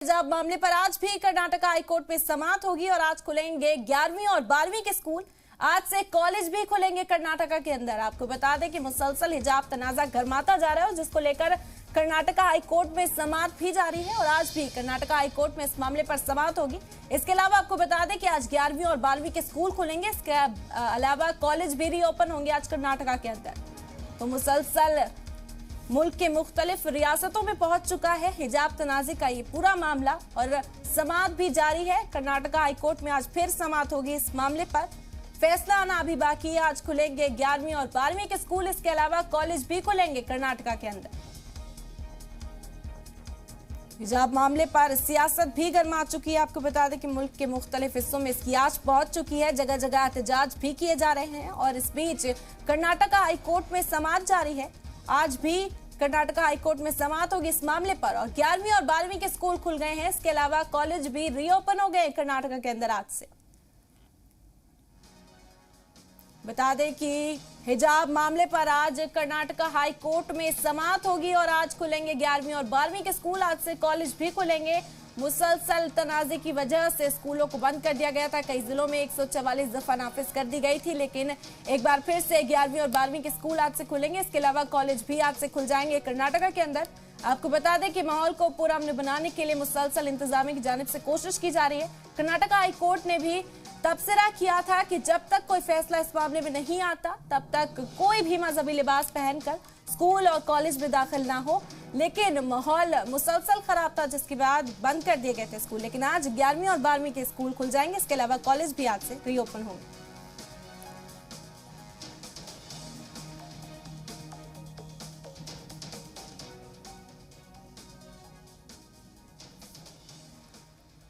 हिजाब मामले पर आज भी कर्नाटक हाईकोर्ट में समाअत होगी और आज खुलेंगे 11वीं और 12वीं के स्कूल। आज से कॉलेज भी खुलेंगे कर्नाटका के अंदर। आपको बता दें कि मुसलसल हिजाब तनाजा गरमाता जा रहा है, जिसको लेकर कर्नाटका हाईकोर्ट में समाअत भी जारी है और आज भी कर्नाटका हाईकोर्ट में इस मामले पर समाअत होगी। इसके अलावा आपको बता दें कि आज 11वीं और 12वीं के स्कूल खुलेंगे। इसके अलावा कॉलेज भी रीओपन होंगे आज कर्नाटका के अंदर। तो मुसलसल मुल्क के मुख्तलिफ रियासतों में पहुंच चुका है हिजाब तनाज़ी का ये पूरा मामला और समाअत भी जारी है। कर्नाटका हाईकोर्ट में आज फिर समाअत होगी इस मामले पर। फैसला आना अभी बाकी है। आज खुलेंगे 11वीं और 12वीं के स्कूल। इसके अलावा कॉलेज भी खुलेंगे कर्नाटका के अंदर। हिजाब मामले पर सियासत भी गर्मा चुकी है। आपको बता दें कि मुल्क के मुख्तलिफ हिस्सों में इसकी आंच पहुंच चुकी है। जगह जगह एहतजाज भी किए जा रहे हैं और इस बीच कर्नाटका हाईकोर्ट में समाअत जारी है। आज भी कर्नाटका हाईकोर्ट में समाअत होगी इस मामले पर और 11वीं और 12वीं के स्कूल खुल गए हैं। इसके अलावा कॉलेज भी रीओपन हो गए कर्नाटका के अंदर आज से। बता दें कि हिजाब मामले पर आज कर्नाटका हाईकोर्ट में समाअत होगी और आज खुलेंगे 11वीं और 12वीं के स्कूल। आज से कॉलेज भी खुलेंगे। मुसलसल तनाज़े की वजह से स्कूलों को बंद कर दिया गया था। कई जिलों में 144 दफा नाफिज कर दी गई थी, लेकिन एक बार फिर से 11वीं और 12वीं के स्कूल आज से खुलेंगे। इसके अलावा कॉलेज भी आज से खुल जाएंगे कर्नाटका के अंदर। आपको बता दें कि माहौल को पूरा अमन बनाने के लिए मुसलसल इंतजामिया की जानिब से कोशिश की जा रही है। कर्नाटका हाईकोर्ट ने भी तबसरा किया था कि जब तक कोई फैसला इस मामले में नहीं आता तब तक कोई भी मजहबी लिबास पहनकर स्कूल और कॉलेज में दाखिल ना हो, लेकिन माहौल मुसलसल खराब था जिसके बाद बंद कर दिए गए थे स्कूल। लेकिन आज 11वीं और 12वीं के स्कूल खुल जाएंगे। इसके अलावा कॉलेज भी आज से रीओपन होंगे।